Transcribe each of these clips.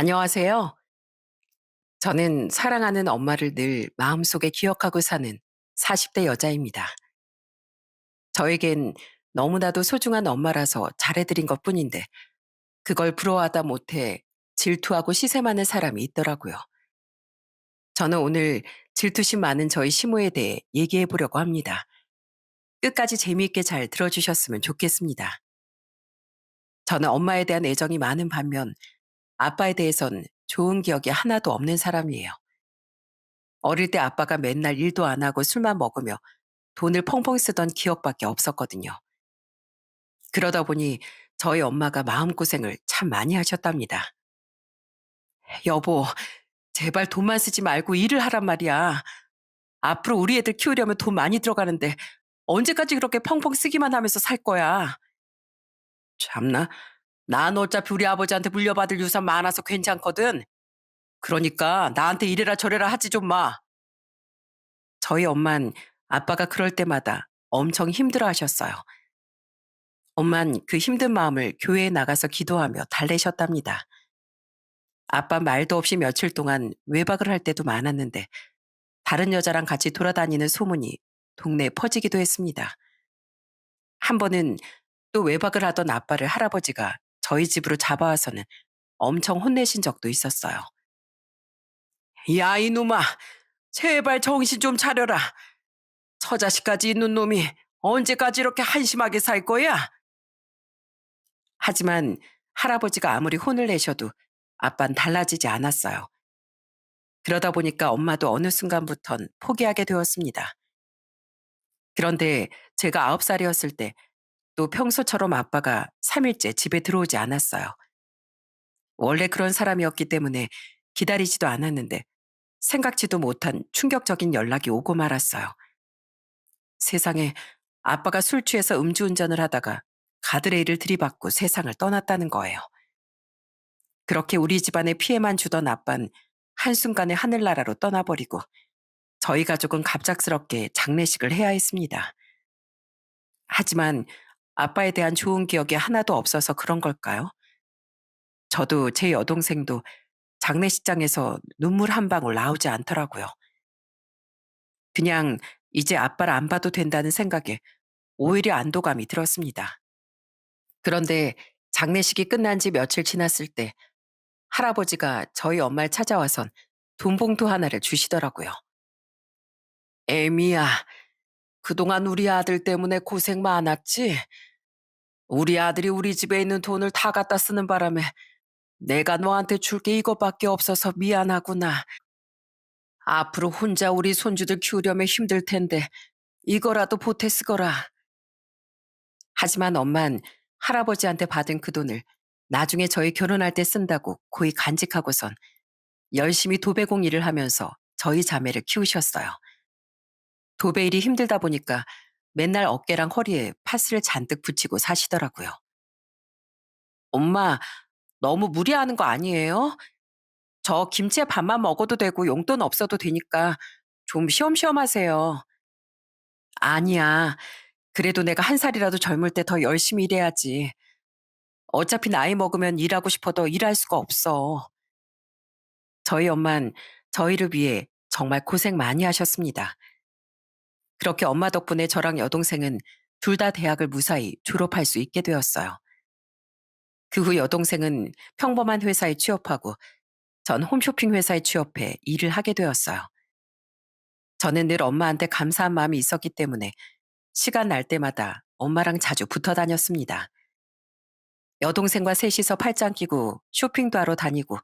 안녕하세요. 저는 사랑하는 엄마를 늘 마음속에 기억하고 사는 40대 여자입니다. 저에겐 너무나도 소중한 엄마라서 잘해드린 것 뿐인데 그걸 부러워하다 못해 질투하고 시샘하는 사람이 있더라고요. 저는 오늘 질투심 많은 저희 시모에 대해 얘기해 보려고 합니다. 끝까지 재미있게 잘 들어주셨으면 좋겠습니다. 저는 엄마에 대한 애정이 많은 반면 아빠에 대해선 좋은 기억이 하나도 없는 사람이에요. 어릴 때 아빠가 맨날 일도 안 하고 술만 먹으며 돈을 펑펑 쓰던 기억밖에 없었거든요. 그러다 보니 저희 엄마가 마음고생을 참 많이 하셨답니다. 여보, 제발 돈만 쓰지 말고 일을 하란 말이야. 앞으로 우리 애들 키우려면 돈 많이 들어가는데 언제까지 그렇게 펑펑 쓰기만 하면서 살 거야. 참나, 난 어차피 우리 아버지한테 물려받을 유산 많아서 괜찮거든. 그러니까 나한테 이래라 저래라 하지 좀 마. 저희 엄만 아빠가 그럴 때마다 엄청 힘들어 하셨어요. 엄만 그 힘든 마음을 교회에 나가서 기도하며 달래셨답니다. 아빠 말도 없이 며칠 동안 외박을 할 때도 많았는데 다른 여자랑 같이 돌아다니는 소문이 동네에 퍼지기도 했습니다. 한 번은 또 외박을 하던 아빠를 할아버지가 저희 집으로 잡아와서는 엄청 혼내신 적도 있었어요. 야, 이놈아, 제발 정신 좀 차려라. 처자식까지 있는 놈이 언제까지 이렇게 한심하게 살 거야? 하지만 할아버지가 아무리 혼을 내셔도 아빤 달라지지 않았어요. 그러다 보니까 엄마도 어느 순간부턴 포기하게 되었습니다. 그런데 제가 9살이었을 때 또 평소처럼 아빠가 3일째 집에 들어오지 않았어요. 원래 그런 사람이었기 때문에 기다리지도 않았는데 생각지도 못한 충격적인 연락이 오고 말았어요. 세상에, 아빠가 술 취해서 음주운전을 하다가 가드레일을 들이받고 세상을 떠났다는 거예요. 그렇게 우리 집안에 피해만 주던 아빤 한순간에 하늘나라로 떠나버리고 저희 가족은 갑작스럽게 장례식을 해야 했습니다. 하지만 아빠에 대한 좋은 기억이 하나도 없어서 그런 걸까요? 저도 제 여동생도 장례식장에서 눈물 한 방울 나오지 않더라고요. 그냥 이제 아빠를 안 봐도 된다는 생각에 오히려 안도감이 들었습니다. 그런데 장례식이 끝난 지 며칠 지났을 때 할아버지가 저희 엄마를 찾아와선 돈 봉투 하나를 주시더라고요. 애미야, 그동안 우리 아들 때문에 고생 많았지? 우리 아들이 우리 집에 있는 돈을 다 갖다 쓰는 바람에 내가 너한테 줄 게 이것밖에 없어서 미안하구나. 앞으로 혼자 우리 손주들 키우려면 힘들 텐데 이거라도 보태 쓰거라. 하지만 엄만 할아버지한테 받은 그 돈을 나중에 저희 결혼할 때 쓴다고 고이 간직하고선 열심히 도배공 일을 하면서 저희 자매를 키우셨어요. 도배 일이 힘들다 보니까 맨날 어깨랑 허리에 파스를 잔뜩 붙이고 사시더라고요. 엄마, 너무 무리하는 거 아니에요? 저 김치에 밥만 먹어도 되고 용돈 없어도 되니까 좀 쉬엄쉬엄 하세요. 아니야. 그래도 내가 한 살이라도 젊을 때 더 열심히 일해야지. 어차피 나이 먹으면 일하고 싶어도 일할 수가 없어. 저희 엄만 저희를 위해 정말 고생 많이 하셨습니다. 그렇게 엄마 덕분에 저랑 여동생은 둘 다 대학을 무사히 졸업할 수 있게 되었어요. 그 후 여동생은 평범한 회사에 취업하고 전 홈쇼핑 회사에 취업해 일을 하게 되었어요. 저는 늘 엄마한테 감사한 마음이 있었기 때문에 시간 날 때마다 엄마랑 자주 붙어 다녔습니다. 여동생과 셋이서 팔짱 끼고 쇼핑도 하러 다니고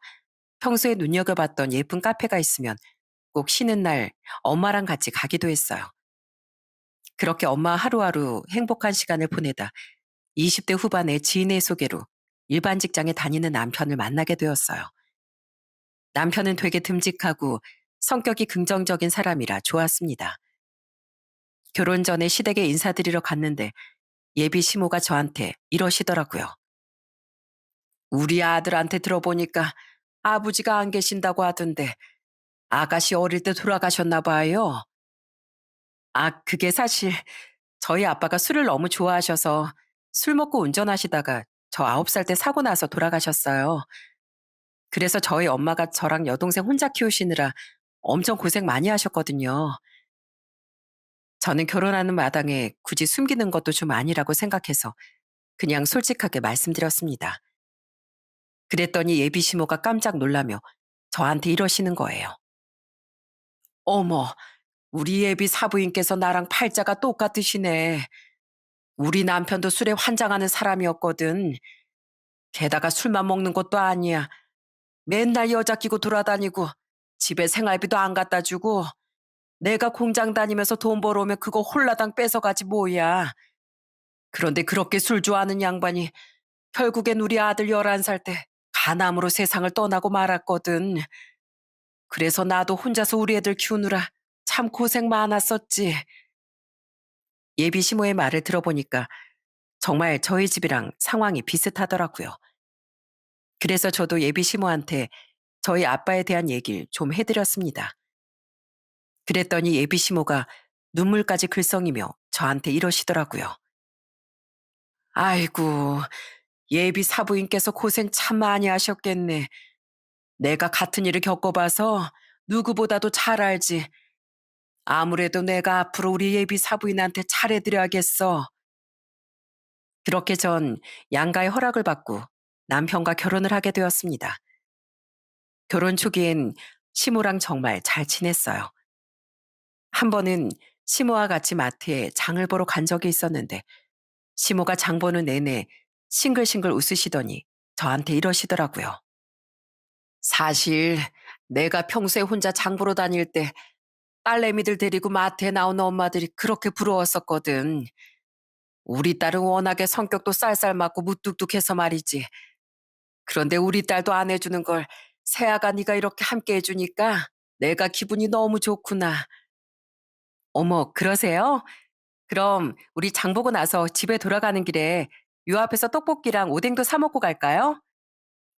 평소에 눈여겨봤던 예쁜 카페가 있으면 꼭 쉬는 날 엄마랑 같이 가기도 했어요. 그렇게 엄마 하루하루 행복한 시간을 보내다 20대 후반에 지인의 소개로 일반 직장에 다니는 남편을 만나게 되었어요. 남편은 되게 듬직하고 성격이 긍정적인 사람이라 좋았습니다. 결혼 전에 시댁에 인사드리러 갔는데 예비 시모가 저한테 이러시더라고요. 우리 아들한테 들어보니까 아버지가 안 계신다고 하던데 아가씨 어릴 때 돌아가셨나 봐요. 아, 그게 사실 저희 아빠가 술을 너무 좋아하셔서 술 먹고 운전하시다가 저 9살 때 사고 나서 돌아가셨어요. 그래서 저희 엄마가 저랑 여동생 혼자 키우시느라 엄청 고생 많이 하셨거든요. 저는 결혼하는 마당에 굳이 숨기는 것도 좀 아니라고 생각해서 그냥 솔직하게 말씀드렸습니다. 그랬더니 예비 시모가 깜짝 놀라며 저한테 이러시는 거예요. 어머, 우리 예비 사부인께서 나랑 팔자가 똑같으시네. 우리 남편도 술에 환장하는 사람이었거든. 게다가 술만 먹는 것도 아니야. 맨날 여자 끼고 돌아다니고 집에 생활비도 안 갖다 주고 내가 공장 다니면서 돈 벌어오면 그거 홀라당 뺏어가지 뭐야. 그런데 그렇게 술 좋아하는 양반이 결국엔 우리 아들 11살 때 간암으로 세상을 떠나고 말았거든. 그래서 나도 혼자서 우리 애들 키우느라 참 고생 많았었지. 예비 시모의 말을 들어보니까 정말 저희 집이랑 상황이 비슷하더라고요. 그래서 저도 예비 시모한테 저희 아빠에 대한 얘기를 좀 해드렸습니다. 그랬더니 예비 시모가 눈물까지 글썽이며 저한테 이러시더라고요. 아이고, 예비 사부인께서 고생 참 많이 하셨겠네. 내가 같은 일을 겪어봐서 누구보다도 잘 알지. 아무래도 내가 앞으로 우리 예비 사부인한테 잘해드려야겠어. 그렇게 전 양가의 허락을 받고 남편과 결혼을 하게 되었습니다. 결혼 초기엔 시모랑 정말 잘 지냈어요. 한 번은 시모와 같이 마트에 장을 보러 간 적이 있었는데 시모가 장 보는 내내 싱글싱글 웃으시더니 저한테 이러시더라고요. 사실 내가 평소에 혼자 장 보러 다닐 때 딸내미들 데리고 마트에 나오는 엄마들이 그렇게 부러웠었거든. 우리 딸은 워낙에 성격도 쌀쌀맞고 무뚝뚝해서 말이지. 그런데 우리 딸도 안 해주는 걸 새아가 네가 이렇게 함께 해주니까 내가 기분이 너무 좋구나. 어머, 그러세요? 그럼 우리 장 보고 나서 집에 돌아가는 길에 요 앞에서 떡볶이랑 오뎅도 사 먹고 갈까요?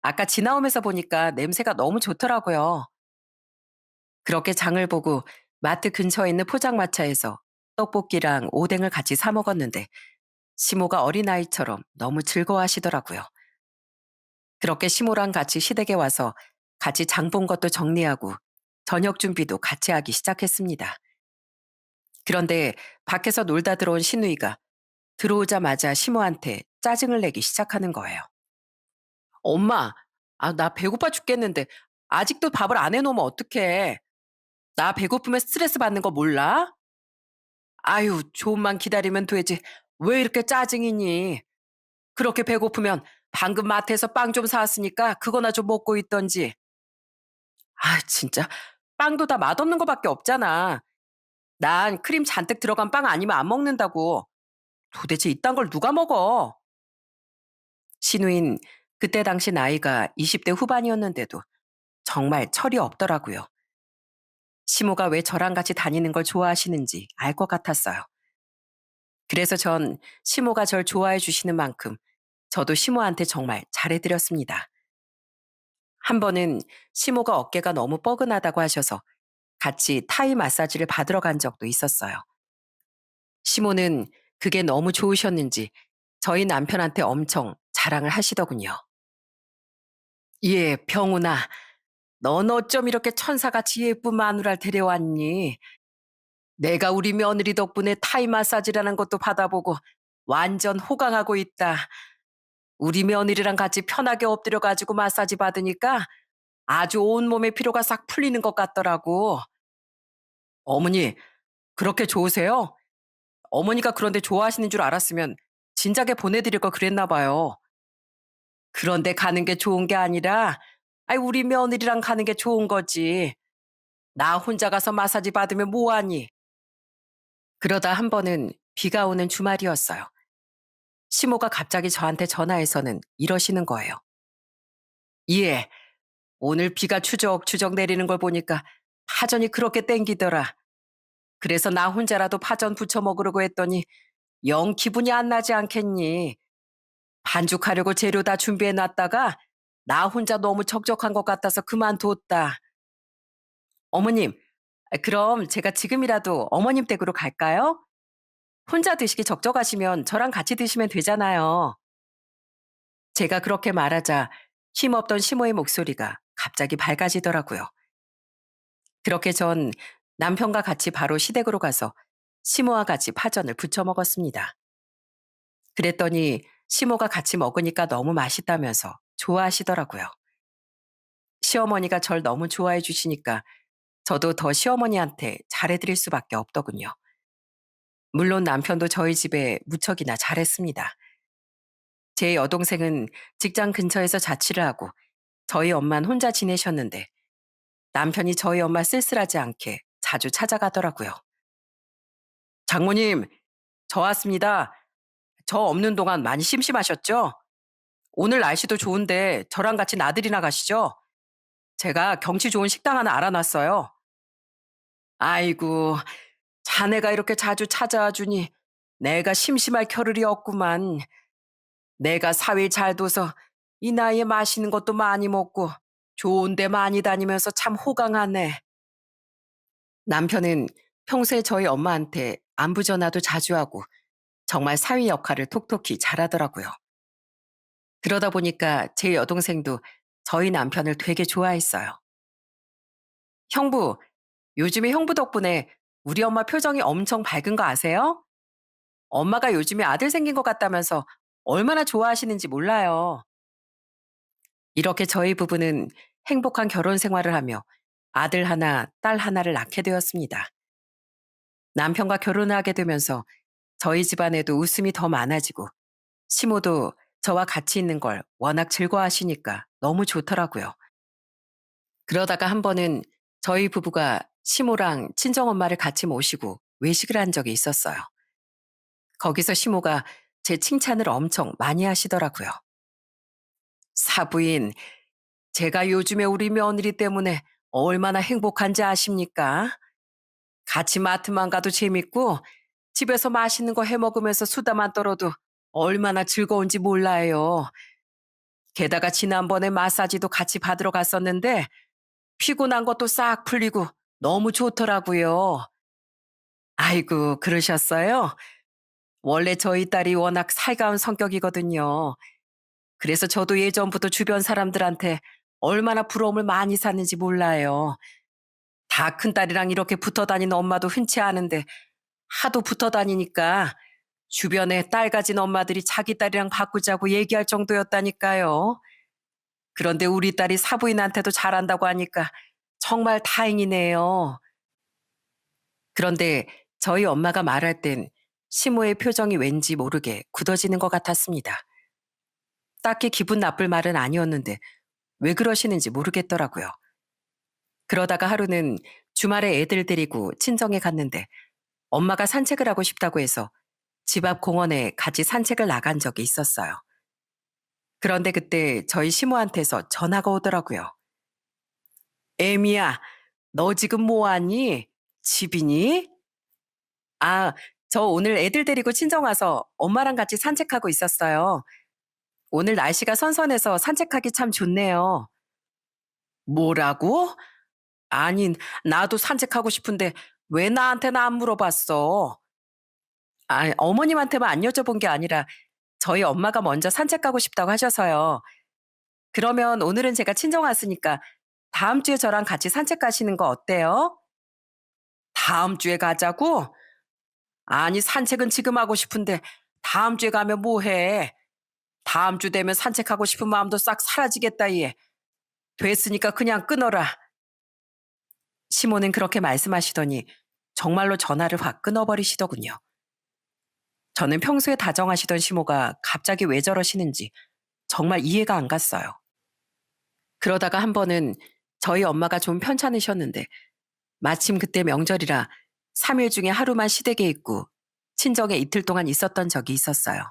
아까 지나오면서 보니까 냄새가 너무 좋더라고요. 그렇게 장을 보고 마트 근처에 있는 포장마차에서 떡볶이랑 오뎅을 같이 사 먹었는데 시모가 어린아이처럼 너무 즐거워하시더라고요. 그렇게 시모랑 같이 시댁에 와서 같이 장본 것도 정리하고 저녁 준비도 같이 하기 시작했습니다. 그런데 밖에서 놀다 들어온 시누이가 들어오자마자 시모한테 짜증을 내기 시작하는 거예요. 엄마, 나 배고파 죽겠는데 아직도 밥을 안 해놓으면 어떡해. 나 배고프면 스트레스 받는 거 몰라? 아유, 조금만 기다리면 되지. 왜 이렇게 짜증이니? 그렇게 배고프면 방금 마트에서 빵 좀 사왔으니까 그거나 좀 먹고 있던지. 아, 진짜. 빵도 다 맛없는 거밖에 없잖아. 난 크림 잔뜩 들어간 빵 아니면 안 먹는다고. 도대체 이딴 걸 누가 먹어? 신우인 그때 당시 나이가 20대 후반이었는데도 정말 철이 없더라고요. 시모가 왜 저랑 같이 다니는 걸 좋아하시는지 알 것 같았어요. 그래서 전 시모가 절 좋아해 주시는 만큼 저도 시모한테 정말 잘해드렸습니다. 한 번은 시모가 어깨가 너무 뻐근하다고 하셔서 같이 타이 마사지를 받으러 간 적도 있었어요. 시모는 그게 너무 좋으셨는지 저희 남편한테 엄청 자랑을 하시더군요. 예, 병훈아, 넌 어쩜 이렇게 천사같이 예쁜 마누라를 데려왔니? 내가 우리 며느리 덕분에 타이 마사지라는 것도 받아보고 완전 호강하고 있다. 우리 며느리랑 같이 편하게 엎드려가지고 마사지 받으니까 아주 온몸의 피로가 싹 풀리는 것 같더라고. 어머니, 그렇게 좋으세요? 어머니가 그런데 좋아하시는 줄 알았으면 진작에 보내드릴 걸 그랬나 봐요. 그런데 가는 게 좋은 게 아니라, 우리 며느리랑 가는 게 좋은 거지. 나 혼자 가서 마사지 받으면 뭐하니? 그러다 한 번은 비가 오는 주말이었어요. 시모가 갑자기 저한테 전화해서는 이러시는 거예요. 예, 오늘 비가 추적추적 내리는 걸 보니까 파전이 그렇게 땡기더라. 그래서 나 혼자라도 파전 부쳐 먹으려고 했더니 영 기분이 안 나지 않겠니? 반죽하려고 재료 다 준비해 놨다가 나 혼자 너무 적적한 것 같아서 그만뒀다. 어머님, 그럼 제가 지금이라도 어머님 댁으로 갈까요? 혼자 드시기 적적하시면 저랑 같이 드시면 되잖아요. 제가 그렇게 말하자 힘없던 시모의 목소리가 갑자기 밝아지더라고요. 그렇게 전 남편과 같이 바로 시댁으로 가서 시모와 같이 파전을 부쳐 먹었습니다. 그랬더니 시모가 같이 먹으니까 너무 맛있다면서 좋아하시더라고요. 시어머니가 절 너무 좋아해 주시니까 저도 더 시어머니한테 잘해드릴 수밖에 없더군요. 물론 남편도 저희 집에 무척이나 잘했습니다. 제 여동생은 직장 근처에서 자취를 하고 저희 엄마는 혼자 지내셨는데 남편이 저희 엄마 쓸쓸하지 않게 자주 찾아가더라고요. 장모님, 저 왔습니다. 저 없는 동안 많이 심심하셨죠? 오늘 날씨도 좋은데 저랑 같이 나들이나 가시죠? 제가 경치 좋은 식당 하나 알아놨어요. 아이고, 자네가 이렇게 자주 찾아와 주니 내가 심심할 겨를이 없구만. 내가 사위 잘 둬서 이 나이에 맛있는 것도 많이 먹고 좋은 데 많이 다니면서 참 호강하네. 남편은 평소에 저희 엄마한테 안부 전화도 자주 하고 정말 사위 역할을 톡톡히 잘하더라고요. 그러다 보니까 제 여동생도 저희 남편을 되게 좋아했어요. 형부, 요즘에 형부 덕분에 우리 엄마 표정이 엄청 밝은 거 아세요? 엄마가 요즘에 아들 생긴 것 같다면서 얼마나 좋아하시는지 몰라요. 이렇게 저희 부부는 행복한 결혼 생활을 하며 아들 하나, 딸 하나를 낳게 되었습니다. 남편과 결혼을 하게 되면서 저희 집안에도 웃음이 더 많아지고 시모도 저와 같이 있는 걸 워낙 즐거워하시니까 너무 좋더라고요. 그러다가 한 번은 저희 부부가 시모랑 친정엄마를 같이 모시고 외식을 한 적이 있었어요. 거기서 시모가 제 칭찬을 엄청 많이 하시더라고요. 사부인, 제가 요즘에 우리 며느리 때문에 얼마나 행복한지 아십니까? 같이 마트만 가도 재밌고 집에서 맛있는 거 해 먹으면서 수다만 떨어도 얼마나 즐거운지 몰라요. 게다가 지난번에 마사지도 같이 받으러 갔었는데 피곤한 것도 싹 풀리고 너무 좋더라고요. 아이고, 그러셨어요? 원래 저희 딸이 워낙 살가운 성격이거든요. 그래서 저도 예전부터 주변 사람들한테 얼마나 부러움을 많이 샀는지 몰라요. 다 큰딸이랑 이렇게 붙어 다니는 엄마도 흔치 않은데 하도 붙어 다니니까 주변에 딸 가진 엄마들이 자기 딸이랑 바꾸자고 얘기할 정도였다니까요. 그런데 우리 딸이 사부인한테도 잘한다고 하니까 정말 다행이네요. 그런데 저희 엄마가 말할 땐 시모의 표정이 왠지 모르게 굳어지는 것 같았습니다. 딱히 기분 나쁠 말은 아니었는데 왜 그러시는지 모르겠더라고요. 그러다가 하루는 주말에 애들 데리고 친정에 갔는데 엄마가 산책을 하고 싶다고 해서 집 앞 공원에 같이 산책을 나간 적이 있었어요. 그런데 그때 저희 시모한테서 전화가 오더라고요. 애미야, 너 지금 뭐하니? 집이니? 아, 저 오늘 애들 데리고 친정 와서 엄마랑 같이 산책하고 있었어요. 오늘 날씨가 선선해서 산책하기 참 좋네요. 뭐라고? 아니, 나도 산책하고 싶은데 왜 나한테는 안 물어봤어? 아, 어머님한테만 안 여쭤본 게 아니라 저희 엄마가 먼저 산책 가고 싶다고 하셔서요. 그러면 오늘은 제가 친정 왔으니까 다음 주에 저랑 같이 산책 가시는 거 어때요? 다음 주에 가자고? 아니, 산책은 지금 하고 싶은데 다음 주에 가면 뭐 해? 다음 주 되면 산책하고 싶은 마음도 싹 사라지겠다, 얘. 됐으니까 그냥 끊어라. 시모는 그렇게 말씀하시더니 정말로 전화를 확 끊어버리시더군요. 저는 평소에 다정하시던 시모가 갑자기 왜 저러시는지 정말 이해가 안 갔어요. 그러다가 한 번은 저희 엄마가 좀 편찮으셨는데 마침 그때 명절이라 3일 중에 하루만 시댁에 있고 친정에 이틀 동안 있었던 적이 있었어요.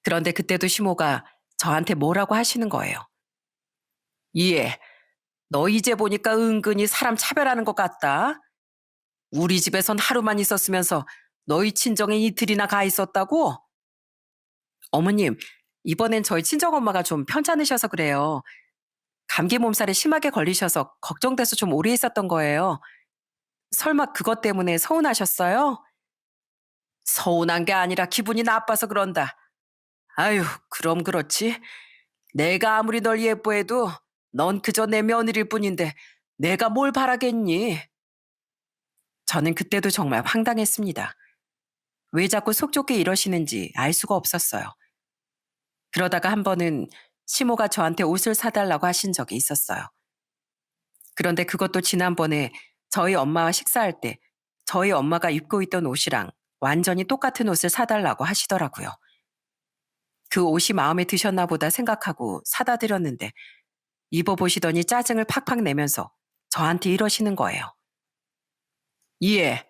그런데 그때도 시모가 저한테 뭐라고 하시는 거예요. 예, 너 이제 보니까 은근히 사람 차별하는 것 같다. 우리 집에선 하루만 있었으면서 너희 친정에 이틀이나 가 있었다고? 어머님, 이번엔 저희 친정엄마가 좀 편찮으셔서 그래요. 감기 몸살에 심하게 걸리셔서 걱정돼서 좀 오래 있었던 거예요. 설마 그것 때문에 서운하셨어요? 서운한 게 아니라 기분이 나빠서 그런다. 아유, 그럼 그렇지. 내가 아무리 널 예뻐해도 넌 그저 내 며느리일 뿐인데 내가 뭘 바라겠니? 저는 그때도 정말 황당했습니다. 왜 자꾸 속 좁게 이러시는지 알 수가 없었어요. 그러다가 한 번은 시모가 저한테 옷을 사달라고 하신 적이 있었어요. 그런데 그것도 지난번에 저희 엄마와 식사할 때 저희 엄마가 입고 있던 옷이랑 완전히 똑같은 옷을 사달라고 하시더라고요. 그 옷이 마음에 드셨나 보다 생각하고 사다 드렸는데 입어보시더니 짜증을 팍팍 내면서 저한테 이러시는 거예요. 예,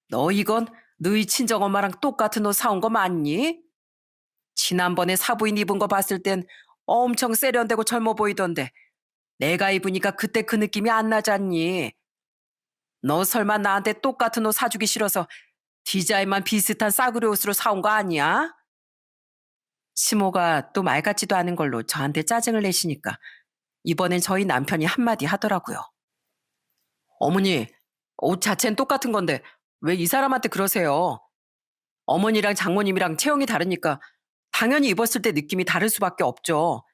너 이건 너희 친정엄마랑 똑같은 옷 사온 거 맞니? 지난번에 사부인 입은 거 봤을 땐 엄청 세련되고 젊어 보이던데 내가 입으니까 그때 그 느낌이 안 나잖니? 너 설마 나한테 똑같은 옷 사주기 싫어서 디자인만 비슷한 싸구려 옷으로 사온 거 아니야? 시모가 또 말 같지도 않은 걸로 저한테 짜증을 내시니까 이번엔 저희 남편이 한마디 하더라고요. 어머니, 옷 자체는 똑같은 건데 왜 이 사람한테 그러세요? 어머니랑 장모님이랑 체형이 다르니까 당연히 입었을 때 느낌이 다를 수밖에 없죠.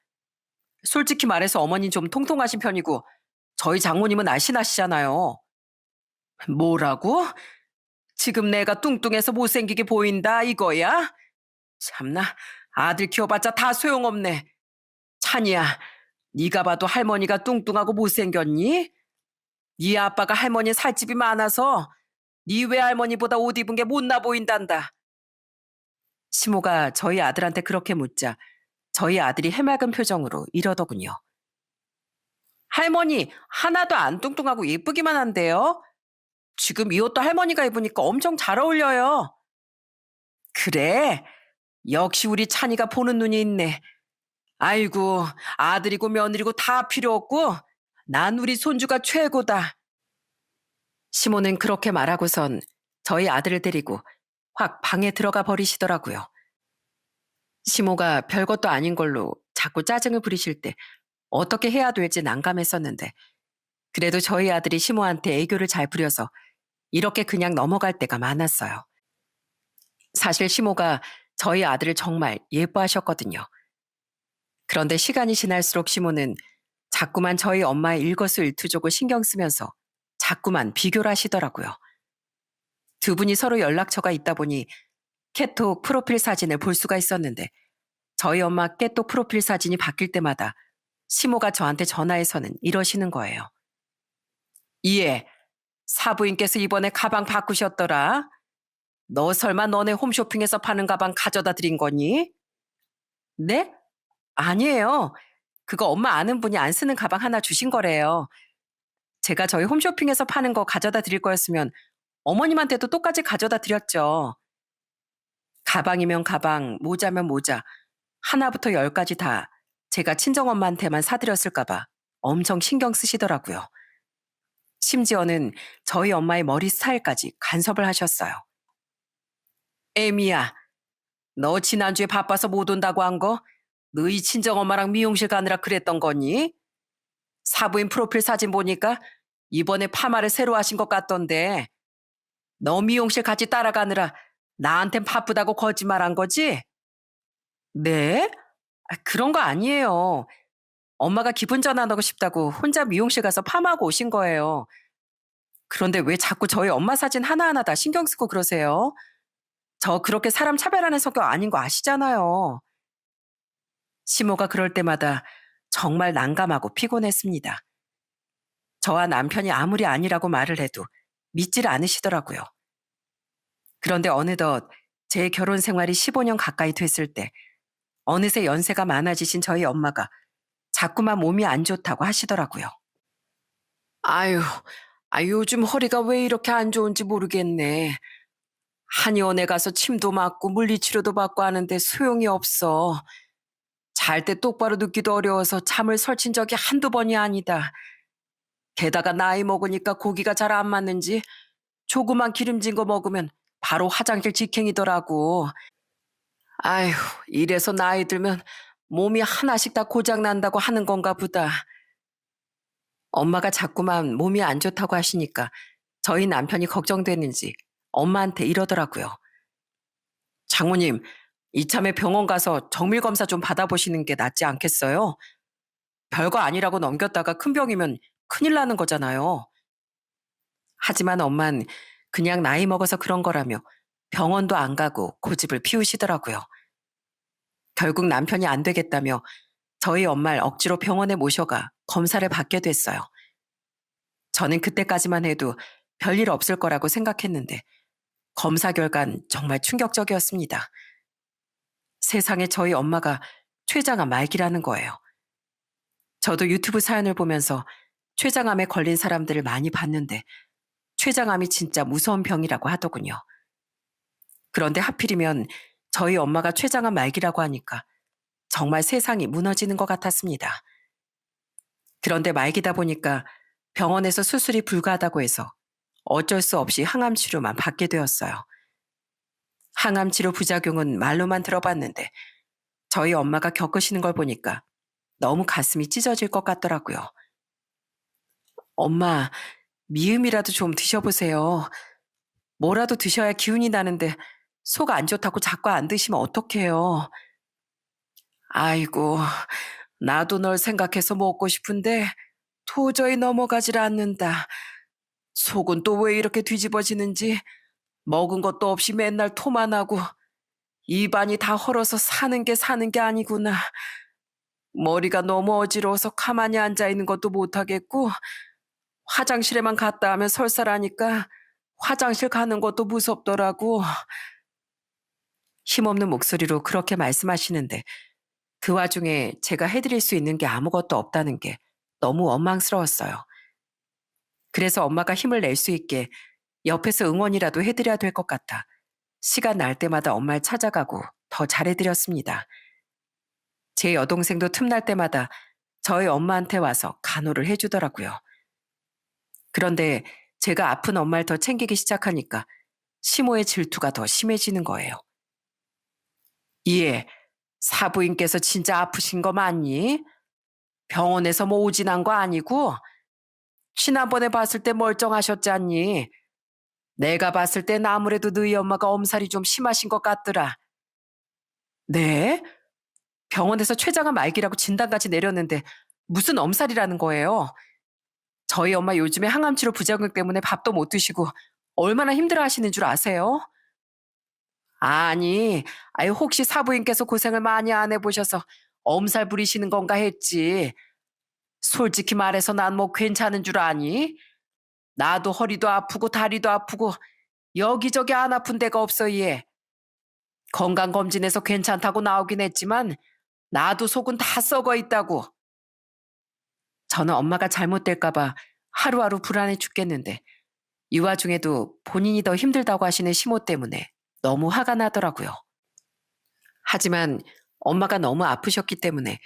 솔직히 말해서 어머니는 좀 통통하신 편이고 저희 장모님은 날씬하시잖아요. 뭐라고? 지금 내가 뚱뚱해서 못생기게 보인다 이거야? 참나, 아들 키워봤자 다 소용없네. 찬이야, 네가 봐도 할머니가 뚱뚱하고 못생겼니? 네 아빠가 할머니 살집이 많아서 네 외할머니보다 옷 입은 게 못나 보인단다. 시모가 저희 아들한테 그렇게 묻자 저희 아들이 해맑은 표정으로 이러더군요. 할머니, 하나도 안 뚱뚱하고 예쁘기만 한데요? 지금 이 옷도 할머니가 입으니까 엄청 잘 어울려요. 그래? 역시 우리 찬이가 보는 눈이 있네. 아이고, 아들이고 며느리고 다 필요 없고 난 우리 손주가 최고다. 시모는 그렇게 말하고선 저희 아들을 데리고 확 방에 들어가 버리시더라고요. 시모가 별것도 아닌 걸로 자꾸 짜증을 부리실 때 어떻게 해야 될지 난감했었는데 그래도 저희 아들이 시모한테 애교를 잘 부려서 이렇게 그냥 넘어갈 때가 많았어요. 사실 시모가 저희 아들을 정말 예뻐하셨거든요. 그런데 시간이 지날수록 시모는 자꾸만 저희 엄마의 일거수일투족을 신경 쓰면서 자꾸만 비교를 하시더라고요. 두 분이 서로 연락처가 있다 보니 깨톡 프로필 사진을 볼 수가 있었는데 저희 엄마 깨톡 프로필 사진이 바뀔 때마다 시모가 저한테 전화해서는 이러시는 거예요. 예, 사부인께서 이번에 가방 바꾸셨더라. 너 설마 너네 홈쇼핑에서 파는 가방 가져다 드린 거니? 네? 아니에요. 그거 엄마 아는 분이 안 쓰는 가방 하나 주신 거래요. 제가 저희 홈쇼핑에서 파는 거 가져다 드릴 거였으면 어머님한테도 똑같이 가져다 드렸죠. 가방이면 가방, 모자면 모자, 하나부터 열까지 다 제가 친정엄마한테만 사드렸을까 봐 엄청 신경 쓰시더라고요. 심지어는 저희 엄마의 머리 스타일까지 간섭을 하셨어요. 에미야, 너 지난주에 바빠서 못 온다고 한 거 너희 친정엄마랑 미용실 가느라 그랬던 거니? 사부인 프로필 사진 보니까 이번에 파마를 새로 하신 것 같던데 너 미용실 같이 따라가느라 나한텐 바쁘다고 거짓말한 거지? 네? 그런 거 아니에요. 엄마가 기분 전환하고 싶다고 혼자 미용실 가서 파마하고 오신 거예요. 그런데 왜 자꾸 저희 엄마 사진 하나하나 다 신경 쓰고 그러세요? 저 그렇게 사람 차별하는 성격 아닌 거 아시잖아요. 시모가 그럴 때마다 정말 난감하고 피곤했습니다. 저와 남편이 아무리 아니라고 말을 해도 믿질 않으시더라고요. 그런데 어느덧 제 결혼 생활이 15년 가까이 됐을 때 어느새 연세가 많아지신 저희 엄마가 자꾸만 몸이 안 좋다고 하시더라고요. 아유, 요즘 허리가 왜 이렇게 안 좋은지 모르겠네. 한의원에 가서 침도 맞고 물리치료도 받고 하는데 소용이 없어. 잘 때 똑바로 눕기도 어려워서 잠을 설친 적이 한두 번이 아니다. 게다가 나이 먹으니까 고기가 잘 안 맞는지 조그만 기름진 거 먹으면 바로 화장실 직행이더라고. 아휴, 이래서 나이 들면 몸이 하나씩 다 고장 난다고 하는 건가 보다. 엄마가 자꾸만 몸이 안 좋다고 하시니까 저희 남편이 걱정되는지 엄마한테 이러더라고요. 장모님, 이참에 병원 가서 정밀 검사 좀 받아보시는 게 낫지 않겠어요? 별거 아니라고 넘겼다가 큰 병이면 큰일 나는 거잖아요. 하지만 엄만 그냥 나이 먹어서 그런 거라며 병원도 안 가고 고집을 피우시더라고요. 결국 남편이 안 되겠다며 저희 엄마를 억지로 병원에 모셔가 검사를 받게 됐어요. 저는 그때까지만 해도 별일 없을 거라고 생각했는데 검사 결과는 정말 충격적이었습니다. 세상에 저희 엄마가 췌장암 말기라는 거예요. 저도 유튜브 사연을 보면서 췌장암에 걸린 사람들을 많이 봤는데 췌장암이 진짜 무서운 병이라고 하더군요. 그런데 하필이면 저희 엄마가 췌장암 말기라고 하니까 정말 세상이 무너지는 것 같았습니다. 그런데 말기다 보니까 병원에서 수술이 불가하다고 해서 어쩔 수 없이 항암 치료만 받게 되었어요. 항암 치료 부작용은 말로만 들어봤는데 저희 엄마가 겪으시는 걸 보니까 너무 가슴이 찢어질 것 같더라고요. 엄마, 미음이라도 좀 드셔보세요. 뭐라도 드셔야 기운이 나는데 속 안 좋다고 자꾸 안 드시면 어떡해요. 아이고, 나도 널 생각해서 먹고 싶은데 도저히 넘어가질 않는다. 속은 또 왜 이렇게 뒤집어지는지 먹은 것도 없이 맨날 토만 하고 입안이 다 헐어서 사는 게 아니구나. 머리가 너무 어지러워서 가만히 앉아 있는 것도 못하겠고 화장실에만 갔다 하면 설사라니까 화장실 가는 것도 무섭더라고. 힘없는 목소리로 그렇게 말씀하시는데 그 와중에 제가 해드릴 수 있는 게 아무것도 없다는 게 너무 원망스러웠어요. 그래서 엄마가 힘을 낼 수 있게 옆에서 응원이라도 해드려야 될 것 같아 시간 날 때마다 엄마를 찾아가고 더 잘해드렸습니다. 제 여동생도 틈날 때마다 저희 엄마한테 와서 간호를 해주더라고요. 그런데 제가 아픈 엄마를 더 챙기기 시작하니까 시모의 질투가 더 심해지는 거예요. 예, 사부인께서 진짜 아프신 거 맞니? 병원에서 뭐 오진한 거 아니고? 지난번에 봤을 때 멀쩡하셨잖니? 내가 봤을 땐 아무래도 너희 엄마가 엄살이 좀 심하신 것 같더라. 네? 병원에서 췌장암 말기라고 진단까지 내렸는데 무슨 엄살이라는 거예요? 저희 엄마 요즘에 항암치료 부작용 때문에 밥도 못 드시고 얼마나 힘들어 하시는 줄 아세요? 아니, 아유, 혹시 사부인께서 고생을 많이 안 해보셔서 엄살 부리시는 건가 했지. 솔직히 말해서 난 뭐 괜찮은 줄 아니? 나도 허리도 아프고 다리도 아프고 여기저기 안 아픈 데가 없어 얘. 건강검진에서 괜찮다고 나오긴 했지만 나도 속은 다 썩어 있다고. 저는 엄마가 잘못될까봐 하루하루 불안해 죽겠는데 이 와중에도 본인이 더 힘들다고 하시는 시모 때문에 너무 화가 나더라고요. 하지만 엄마가 너무 아프셨기 때문에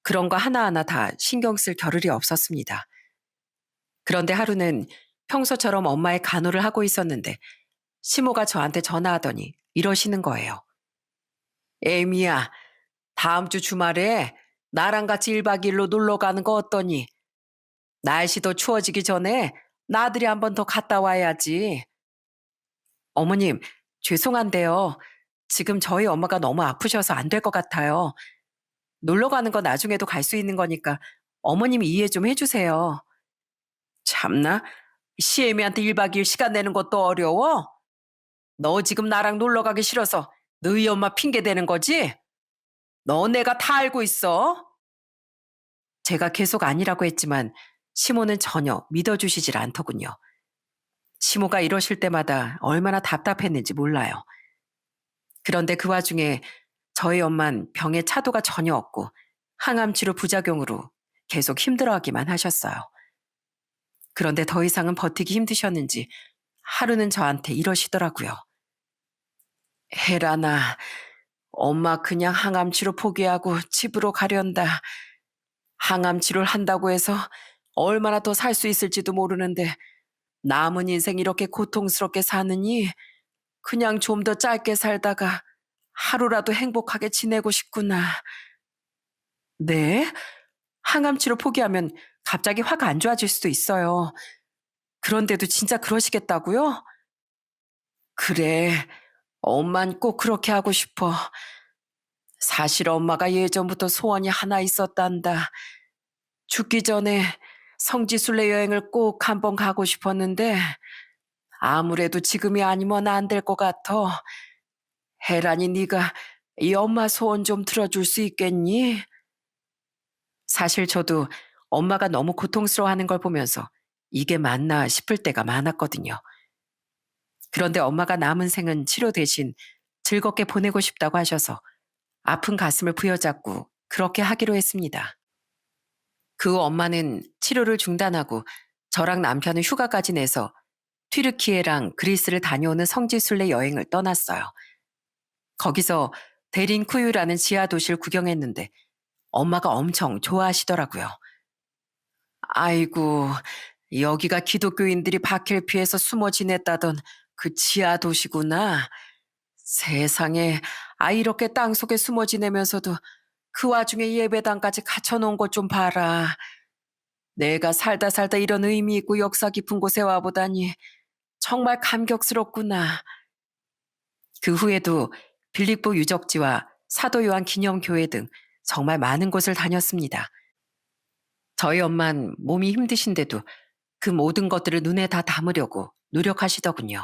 그런 거 하나하나 다 신경 쓸 겨를이 없었습니다. 그런데 하루는 평소처럼 엄마의 간호를 하고 있었는데 시모가 저한테 전화하더니 이러시는 거예요. 에이미야, 다음 주 주말에 나랑 같이 1박 2일로 놀러 가는 거 어떠니? 날씨 더 추워지기 전에 나들이 한 번 더 갔다 와야지. 어머님, 죄송한데요. 지금 저희 엄마가 너무 아프셔서 안 될 것 같아요. 놀러 가는 거 나중에도 갈 수 있는 거니까 어머님이 이해 좀 해주세요. 참나, 시애미한테 1박 2일 시간 내는 것도 어려워? 너 지금 나랑 놀러 가기 싫어서 너희 엄마 핑계 대는 거지? 너 내가 다 알고 있어. 제가 계속 아니라고 했지만 시모는 전혀 믿어주시질 않더군요. 시모가 이러실 때마다 얼마나 답답했는지 몰라요. 그런데 그 와중에 저희 엄만 병에 차도가 전혀 없고 항암치료 부작용으로 계속 힘들어하기만 하셨어요. 그런데 더 이상은 버티기 힘드셨는지 하루는 저한테 이러시더라고요. 혜란아, 엄마 그냥 항암치료 포기하고 집으로 가련다. 항암치료를 한다고 해서 얼마나 더 살 수 있을지도 모르는데 남은 인생 이렇게 고통스럽게 사느니 그냥 좀 더 짧게 살다가 하루라도 행복하게 지내고 싶구나. 네? 항암치료 포기하면 갑자기 화가 안 좋아질 수도 있어요. 그런데도 진짜 그러시겠다고요? 그래, 엄만 꼭 그렇게 하고 싶어. 사실 엄마가 예전부터 소원이 하나 있었단다. 죽기 전에 성지순례 여행을 꼭 한번 가고 싶었는데 아무래도 지금이 아니면 안 될 것 같아. 혜란이 네가 이 엄마 소원 좀 들어줄 수 있겠니? 사실 저도 엄마가 너무 고통스러워하는 걸 보면서 이게 맞나 싶을 때가 많았거든요. 그런데 엄마가 남은 생은 치료 대신 즐겁게 보내고 싶다고 하셔서 아픈 가슴을 부여잡고 그렇게 하기로 했습니다. 그 후 엄마는 치료를 중단하고 저랑 남편은 휴가까지 내서 튀르키예랑 그리스를 다녀오는 성지순례 여행을 떠났어요. 거기서 데린쿠유라는 지하 도시를 구경했는데 엄마가 엄청 좋아하시더라고요. 아이고, 여기가 기독교인들이 박해를 피해서 숨어 지냈다던 그 지하 도시구나. 세상에, 이렇게 땅속에 숨어 지내면서도 그 와중에 예배당까지 갖춰놓은 것 좀 봐라. 내가 살다 살다 이런 의미 있고 역사 깊은 곳에 와보다니 정말 감격스럽구나. 그 후에도 빌립보 유적지와 사도 요한 기념교회 등 정말 많은 곳을 다녔습니다. 저희 엄만 몸이 힘드신데도 그 모든 것들을 눈에 다 담으려고 노력하시더군요.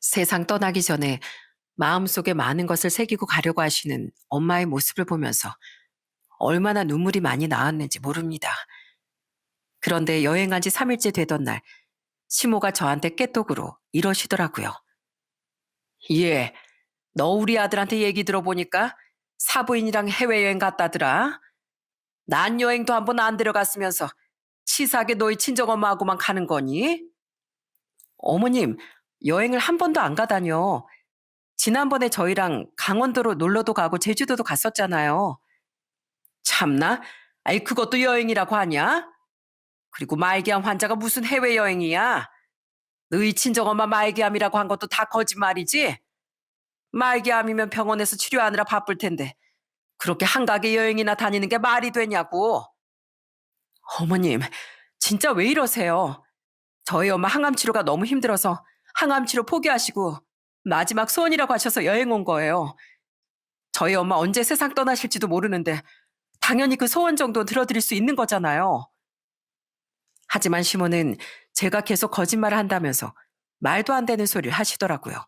세상 떠나기 전에 마음속에 많은 것을 새기고 가려고 하시는 엄마의 모습을 보면서 얼마나 눈물이 많이 나왔는지 모릅니다. 그런데 여행한 지 3일째 되던 날, 시모가 저한테 깨똑으로 이러시더라고요. 예, 너 우리 아들한테 얘기 들어보니까 사부인이랑 해외여행 갔다더라. 난 여행도 한 번 안 데려갔으면서 치사하게 너희 친정엄마하고만 가는 거니? 어머님, 여행을 한 번도 안 가다뇨. 지난번에 저희랑 강원도로 놀러도 가고 제주도도 갔었잖아요. 참나? 아이, 그것도 여행이라고 하냐? 그리고 말기암 환자가 무슨 해외여행이야? 너희 친정엄마 말기암이라고 한 것도 다 거짓말이지? 말기암이면 병원에서 치료하느라 바쁠 텐데 그렇게 한가게 여행이나 다니는 게 말이 되냐고. 어머님, 진짜 왜 이러세요? 저희 엄마 항암 치료가 너무 힘들어서 항암 치료 포기하시고 마지막 소원이라고 하셔서 여행 온 거예요. 저희 엄마 언제 세상 떠나실지도 모르는데 당연히 그 소원 정도 들어드릴 수 있는 거잖아요. 하지만 시모는 제가 계속 거짓말을 한다면서 말도 안 되는 소리를 하시더라고요.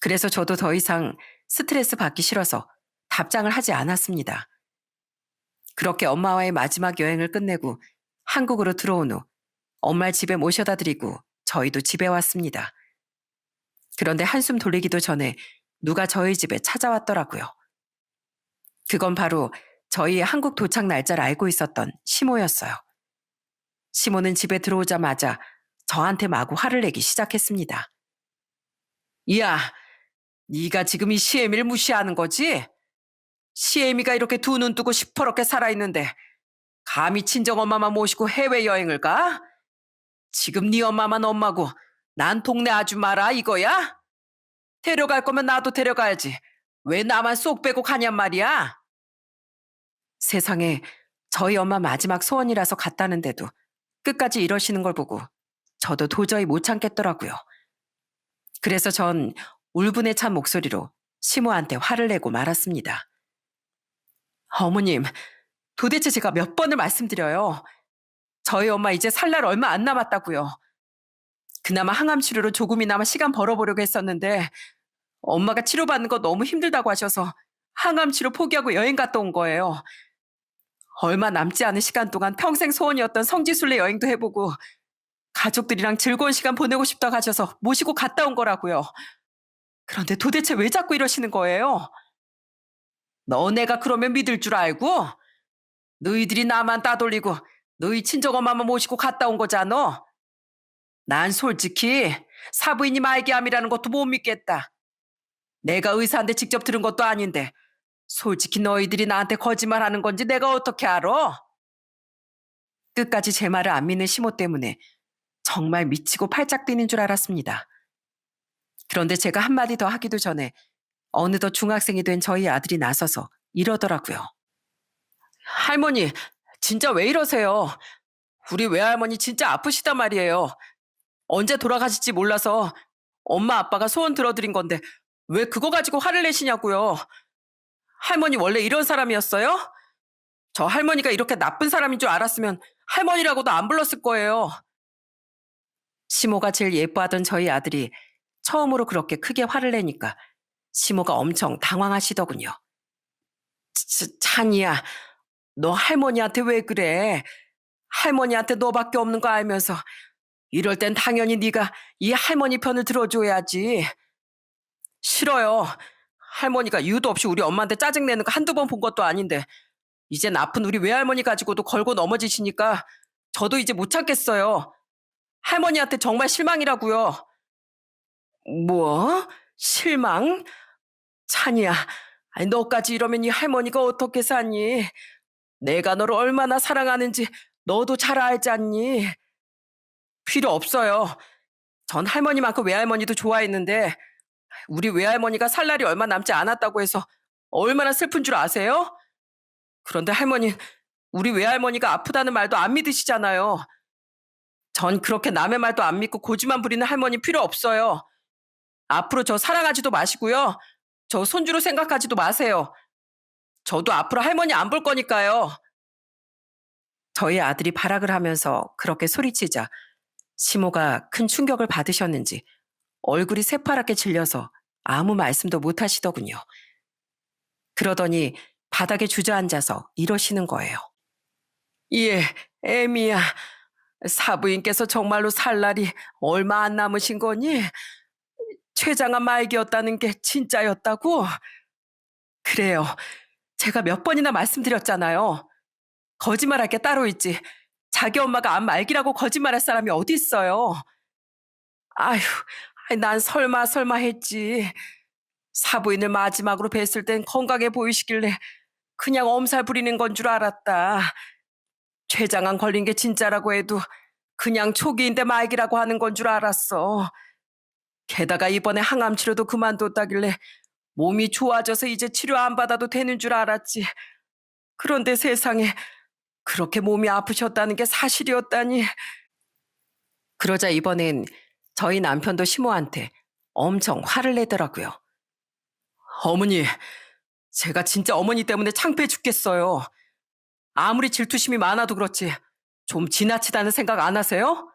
그래서 저도 더 이상 스트레스 받기 싫어서 답장을 하지 않았습니다. 그렇게 엄마와의 마지막 여행을 끝내고 한국으로 들어온 후 엄마를 집에 모셔다 드리고 저희도 집에 왔습니다. 그런데 한숨 돌리기도 전에 누가 저희 집에 찾아왔더라고요. 그건 바로 저희 한국 도착 날짜를 알고 있었던 시모였어요. 시모는 집에 들어오자마자 저한테 마구 화를 내기 시작했습니다. 야, 네가 지금 이 시애미를 무시하는 거지? 시애미가 이렇게 두 눈 뜨고 시퍼렇게 살아있는데 감히 친정엄마만 모시고 해외여행을 가? 지금 네 엄마만 엄마고 난 동네 아줌마라 이거야? 데려갈 거면 나도 데려가야지. 왜 나만 쏙 빼고 가냔 말이야? 세상에, 저희 엄마 마지막 소원이라서 갔다는데도 끝까지 이러시는 걸 보고 저도 도저히 못 참겠더라고요. 그래서 전 울분에 찬 목소리로 시모한테 화를 내고 말았습니다. 어머님, 도대체 제가 몇 번을 말씀드려요. 저희 엄마 이제 살 날 얼마 안 남았다고요. 그나마 항암 치료로 조금이나마 시간 벌어보려고 했었는데 엄마가 치료받는 거 너무 힘들다고 하셔서 항암 치료 포기하고 여행 갔다 온 거예요. 얼마 남지 않은 시간 동안 평생 소원이었던 성지순례 여행도 해보고 가족들이랑 즐거운 시간 보내고 싶다고 하셔서 모시고 갔다 온 거라고요. 그런데 도대체 왜 자꾸 이러시는 거예요? 너네가 그러면 믿을 줄 알고? 너희들이 나만 따돌리고 너희 친정엄마만 모시고 갔다 온 거잖아. 난 솔직히 사부인이 말기암이라는 것도 못 믿겠다. 내가 의사한테 직접 들은 것도 아닌데 솔직히 너희들이 나한테 거짓말하는 건지 내가 어떻게 알아? 끝까지 제 말을 안 믿는 시모 때문에 정말 미치고 팔짝 뛰는 줄 알았습니다. 그런데 제가 한마디 더 하기도 전에 어느덧 중학생이 된 저희 아들이 나서서 이러더라고요. 할머니, 진짜 왜 이러세요? 우리 외할머니 진짜 아프시단 말이에요. 언제 돌아가실지 몰라서 엄마 아빠가 소원 들어드린 건데 왜 그거 가지고 화를 내시냐고요. 할머니 원래 이런 사람이었어요? 저 할머니가 이렇게 나쁜 사람인 줄 알았으면 할머니라고도 안 불렀을 거예요. 시모가 제일 예뻐하던 저희 아들이 처음으로 그렇게 크게 화를 내니까 시모가 엄청 당황하시더군요. 찬이야, 너 할머니한테 왜 그래? 할머니한테 너밖에 없는 거 알면서 이럴 땐 당연히 네가 이 할머니 편을 들어줘야지. 싫어요. 할머니가 이유도 없이 우리 엄마한테 짜증내는 거 한두 번 본 것도 아닌데 이젠 아픈 우리 외할머니 가지고도 걸고 넘어지시니까 저도 이제 못 참겠어요. 할머니한테 정말 실망이라고요. 뭐? 실망? 찬이야, 아니, 너까지 이러면 이 할머니가 어떻게 사니? 내가 너를 얼마나 사랑하는지 너도 잘 알지 않니? 필요 없어요. 전 할머니만큼 외할머니도 좋아했는데 우리 외할머니가 살 날이 얼마 남지 않았다고 해서 얼마나 슬픈 줄 아세요? 그런데 할머니, 우리 외할머니가 아프다는 말도 안 믿으시잖아요. 전 그렇게 남의 말도 안 믿고 고집만 부리는 할머니 필요 없어요. 앞으로 저 사랑하지도 마시고요. 저 손주로 생각하지도 마세요. 저도 앞으로 할머니 안 볼 거니까요. 저희 아들이 발악을 하면서 그렇게 소리치자 시모가 큰 충격을 받으셨는지 얼굴이 새파랗게 질려서 아무 말씀도 못 하시더군요. 그러더니 바닥에 주저앉아서 이러시는 거예요. 예, 애미야. 사부인께서 정말로 살 날이 얼마 안 남으신 거니? 최장한 말기였다는 게 진짜였다고? 그래요. 제가 몇 번이나 말씀드렸잖아요. 거짓말할 게 따로 있지. 자기 엄마가 암 말기라고 거짓말할 사람이 어디 있어요. 아휴, 난 설마 했지. 사부인을 마지막으로 뵀을 땐 건강해 보이시길래 그냥 엄살 부리는 건 줄 알았다. 췌장암 걸린 게 진짜라고 해도 그냥 초기인데 말기라고 하는 건 줄 알았어. 게다가 이번에 항암 치료도 그만뒀다길래 몸이 좋아져서 이제 치료 안 받아도 되는 줄 알았지. 그런데 세상에 그렇게 몸이 아프셨다는 게 사실이었다니. 그러자 이번엔 저희 남편도 시모한테 엄청 화를 내더라고요. 어머니, 제가 진짜 어머니 때문에 창피해 죽겠어요. 아무리 질투심이 많아도 그렇지 좀 지나치다는 생각 안 하세요?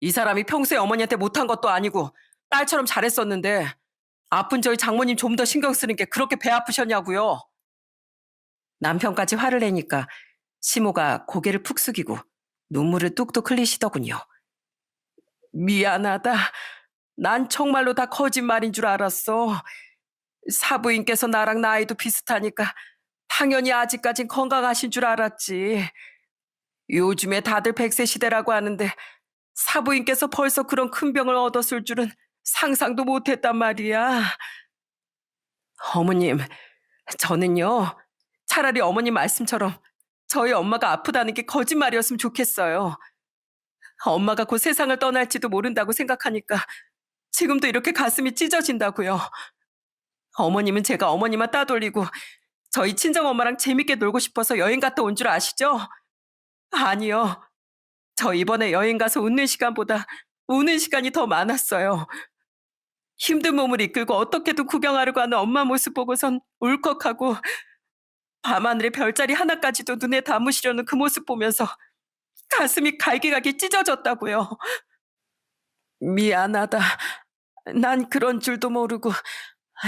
이 사람이 평소에 어머니한테 못한 것도 아니고 딸처럼 잘했었는데 아픈 저희 장모님 좀 더 신경 쓰는 게 그렇게 배 아프셨냐고요. 남편까지 화를 내니까 시모가 고개를 푹 숙이고 눈물을 뚝뚝 흘리시더군요. 미안하다. 난 정말로 다 거짓말인 줄 알았어. 사부인께서 나랑 나이도 비슷하니까 당연히 아직까진 건강하신 줄 알았지. 요즘에 다들 100세 시대라고 하는데 사부인께서 벌써 그런 큰 병을 얻었을 줄은 상상도 못했단 말이야. 어머님, 저는요, 차라리 어머님 말씀처럼 저희 엄마가 아프다는 게 거짓말이었으면 좋겠어요. 엄마가 곧 세상을 떠날지도 모른다고 생각하니까 지금도 이렇게 가슴이 찢어진다고요. 어머님은 제가 어머니만 따돌리고 저희 친정엄마랑 재밌게 놀고 싶어서 여행 갔다 온 줄 아시죠? 아니요. 저 이번에 여행 가서 웃는 시간보다 우는 시간이 더 많았어요. 힘든 몸을 이끌고 어떻게든 구경하러 가는 엄마 모습 보고선 울컥하고 밤하늘의 별자리 하나까지도 눈에 담으시려는 그 모습 보면서 가슴이 갈기갈기 찢어졌다고요. 미안하다. 난 그런 줄도 모르고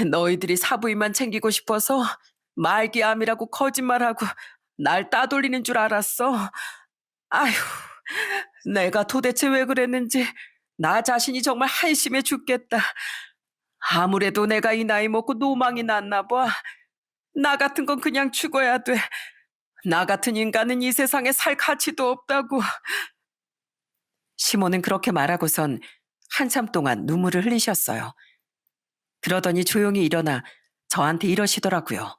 너희들이 사부인만 챙기고 싶어서 말기암이라고 거짓말하고 날 따돌리는 줄 알았어. 아휴, 내가 도대체 왜 그랬는지 나 자신이 정말 한심해 죽겠다. 아무래도 내가 이 나이 먹고 노망이 났나 봐. 나 같은 건 그냥 죽어야 돼. 나 같은 인간은 이 세상에 살 가치도 없다고. 시모는 그렇게 말하고선 한참 동안 눈물을 흘리셨어요. 그러더니 조용히 일어나 저한테 이러시더라고요.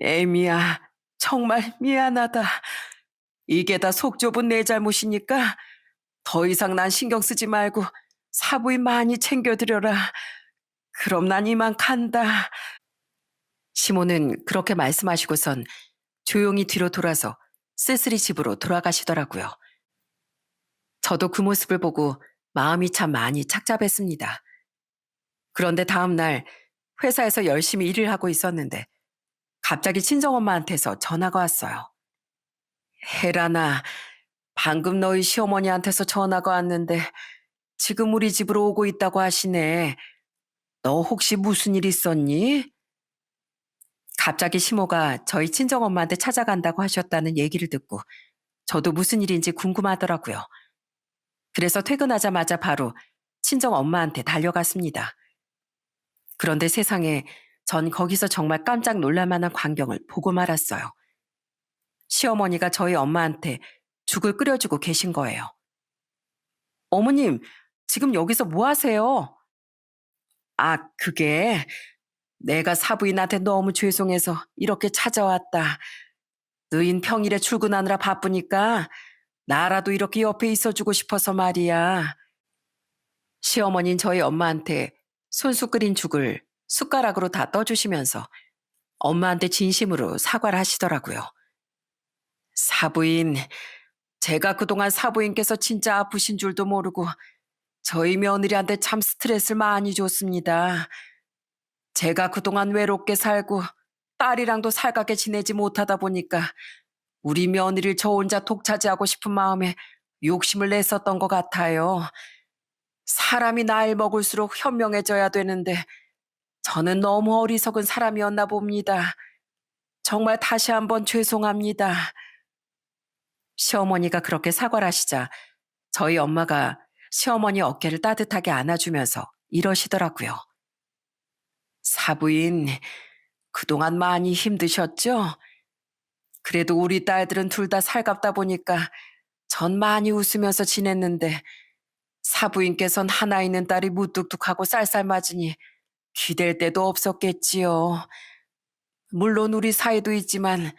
애미야, 정말 미안하다. 이게 다 속 좁은 내 잘못이니까 더 이상 난 신경 쓰지 말고 사부인 많이 챙겨드려라. 그럼 난 이만 간다. 시모는 그렇게 말씀하시고선 조용히 뒤로 돌아서 쓸쓸히 집으로 돌아가시더라고요. 저도 그 모습을 보고 마음이 참 많이 착잡했습니다. 그런데 다음 날 회사에서 열심히 일을 하고 있었는데 갑자기 친정엄마한테서 전화가 왔어요. 혜란아, 방금 너희 시어머니한테서 전화가 왔는데 지금 우리 집으로 오고 있다고 하시네. 너 혹시 무슨 일 있었니? 갑자기 시모가 저희 친정엄마한테 찾아간다고 하셨다는 얘기를 듣고 저도 무슨 일인지 궁금하더라고요. 그래서 퇴근하자마자 바로 친정엄마한테 달려갔습니다. 그런데 세상에 전 거기서 정말 깜짝 놀랄 만한 광경을 보고 말았어요. 시어머니가 저희 엄마한테 죽을 끓여주고 계신 거예요. 어머님, 지금 여기서 뭐 하세요? 아, 그게 내가 사부인한테 너무 죄송해서 이렇게 찾아왔다. 너흰 평일에 출근하느라 바쁘니까 나라도 이렇게 옆에 있어주고 싶어서 말이야. 시어머니는 저희 엄마한테 손수 끓인 죽을 숟가락으로 다 떠주시면서 엄마한테 진심으로 사과를 하시더라고요. 사부인, 제가 그동안 사부인께서 진짜 아프신 줄도 모르고 저희 며느리한테 참 스트레스를 많이 줬습니다. 제가 그동안 외롭게 살고 딸이랑도 살갑게 지내지 못하다 보니까 우리 며느리를 저 혼자 독차지하고 싶은 마음에 욕심을 냈었던 것 같아요. 사람이 나이 먹을수록 현명해져야 되는데 저는 너무 어리석은 사람이었나 봅니다. 정말 다시 한번 죄송합니다. 시어머니가 그렇게 사과를 하시자 저희 엄마가 시어머니 어깨를 따뜻하게 안아주면서 이러시더라고요. 사부인, 그동안 많이 힘드셨죠? 그래도 우리 딸들은 둘 다 살갑다 보니까 전 많이 웃으면서 지냈는데 사부인께선 하나 있는 딸이 무뚝뚝하고 쌀쌀맞으니 기댈 데도 없었겠지요. 물론 우리 사이도 있지만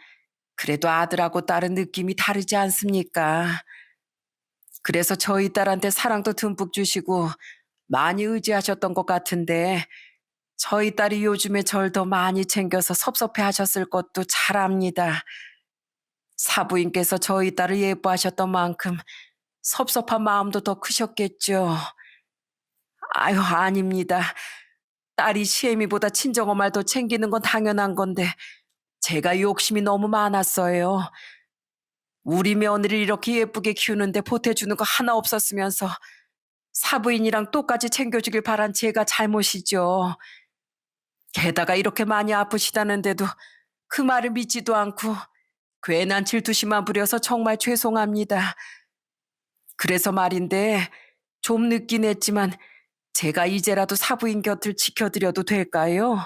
그래도 아들하고 딸은 느낌이 다르지 않습니까? 그래서 저희 딸한테 사랑도 듬뿍 주시고 많이 의지하셨던 것 같은데 저희 딸이 요즘에 절 더 많이 챙겨서 섭섭해 하셨을 것도 잘 압니다. 사부인께서 저희 딸을 예뻐하셨던 만큼 섭섭한 마음도 더 크셨겠죠. 아유, 아닙니다. 딸이 시애미보다 친정엄마를 더 챙기는 건 당연한 건데 제가 욕심이 너무 많았어요. 우리 며느리를 이렇게 예쁘게 키우는데 보태주는 거 하나 없었으면서 사부인이랑 똑같이 챙겨주길 바란 제가 잘못이죠. 게다가 이렇게 많이 아프시다는데도 그 말을 믿지도 않고 괜한 질투심만 부려서 정말 죄송합니다. 그래서 말인데 좀 늦긴 했지만 제가 이제라도 사부인 곁을 지켜드려도 될까요?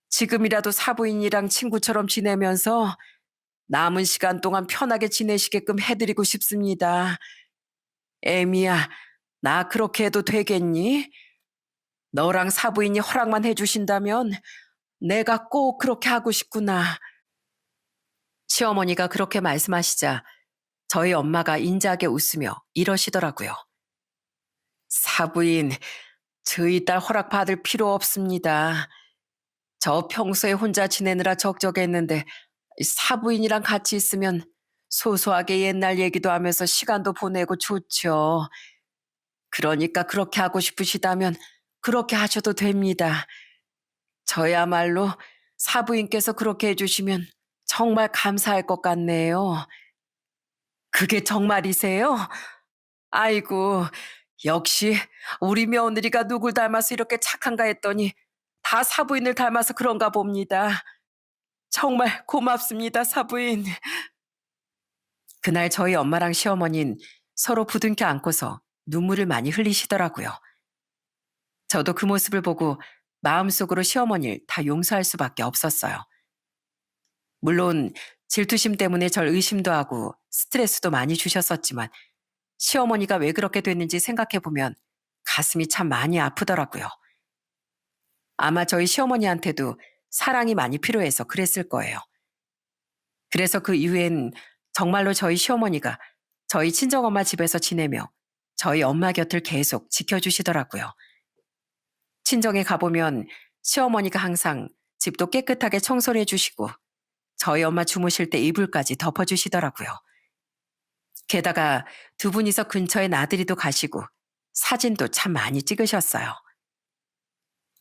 지금이라도 사부인이랑 친구처럼 지내면서 남은 시간 동안 편하게 지내시게끔 해드리고 싶습니다. 애미야, 나 그렇게 해도 되겠니? 너랑 사부인이 허락만 해주신다면 내가 꼭 그렇게 하고 싶구나. 시어머니가 그렇게 말씀하시자 저희 엄마가 인자하게 웃으며 이러시더라고요. 사부인, 저희 딸 허락받을 필요 없습니다. 저 평소에 혼자 지내느라 적적했는데 사부인이랑 같이 있으면 소소하게 옛날 얘기도 하면서 시간도 보내고 좋죠. 그러니까 그렇게 하고 싶으시다면 그렇게 하셔도 됩니다. 저야말로 사부인께서 그렇게 해주시면 정말 감사할 것 같네요. 그게 정말이세요? 아이고, 역시 우리 며느리가 누굴 닮아서 이렇게 착한가 했더니 다 사부인을 닮아서 그런가 봅니다. 정말 고맙습니다, 사부인. 그날 저희 엄마랑 시어머니는 서로 부둥켜 안고서 눈물을 많이 흘리시더라고요. 저도 그 모습을 보고 마음속으로 시어머니를 다 용서할 수밖에 없었어요. 물론 질투심 때문에 절 의심도 하고 스트레스도 많이 주셨었지만 시어머니가 왜 그렇게 됐는지 생각해보면 가슴이 참 많이 아프더라고요. 아마 저희 시어머니한테도 사랑이 많이 필요해서 그랬을 거예요. 그래서 그 이후엔 정말로 저희 시어머니가 저희 친정엄마 집에서 지내며 저희 엄마 곁을 계속 지켜주시더라고요. 친정에 가보면 시어머니가 항상 집도 깨끗하게 청소를 해주시고 저희 엄마 주무실 때 이불까지 덮어주시더라고요. 게다가 두 분이서 근처에 나들이도 가시고 사진도 참 많이 찍으셨어요.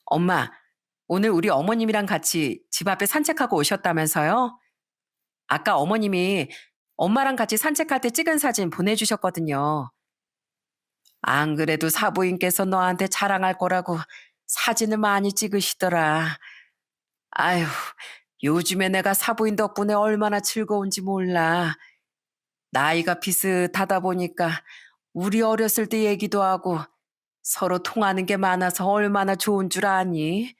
엄마, 오늘 우리 어머님이랑 같이 집 앞에 산책하고 오셨다면서요? 아까 어머님이 엄마랑 같이 산책할 때 찍은 사진 보내주셨거든요. 안 그래도 사부인께서 너한테 자랑할 거라고 사진을 많이 찍으시더라. 아휴, 요즘에 내가 사부인 덕분에 얼마나 즐거운지 몰라. 나이가 비슷하다 보니까 우리 어렸을 때 얘기도 하고 서로 통하는 게 많아서 얼마나 좋은 줄 아니?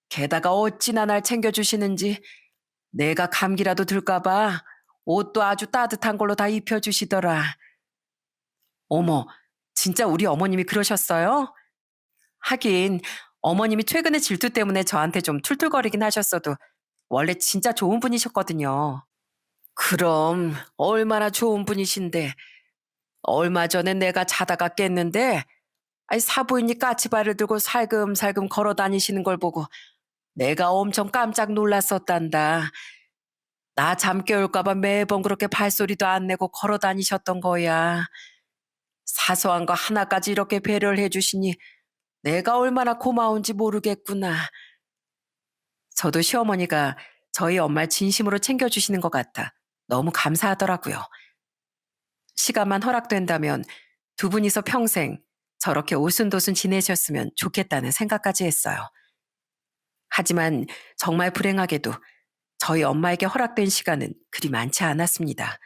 게다가 어찌나 날 챙겨주시는지 내가 감기라도 들까봐 옷도 아주 따뜻한 걸로 다 입혀주시더라. 어머, 진짜 우리 어머님이 그러셨어요? 하긴 어머님이 최근에 질투 때문에 저한테 좀 툴툴거리긴 하셨어도 원래 진짜 좋은 분이셨거든요. 그럼 얼마나 좋은 분이신데 얼마 전에 내가 자다가 깼는데 아이 사부인이 까치발을 들고 살금살금 걸어 다니시는 걸 보고 내가 엄청 깜짝 놀랐었단다. 나 잠 깨울까 봐 매번 그렇게 발소리도 안 내고 걸어 다니셨던 거야. 사소한 거 하나까지 이렇게 배려를 해 주시니 내가 얼마나 고마운지 모르겠구나. 저도 시어머니가 저희 엄마를 진심으로 챙겨주시는 것 같아 너무 감사하더라고요. 시간만 허락된다면 두 분이서 평생 저렇게 오순도순 지내셨으면 좋겠다는 생각까지 했어요. 하지만 정말 불행하게도 저희 엄마에게 허락된 시간은 그리 많지 않았습니다.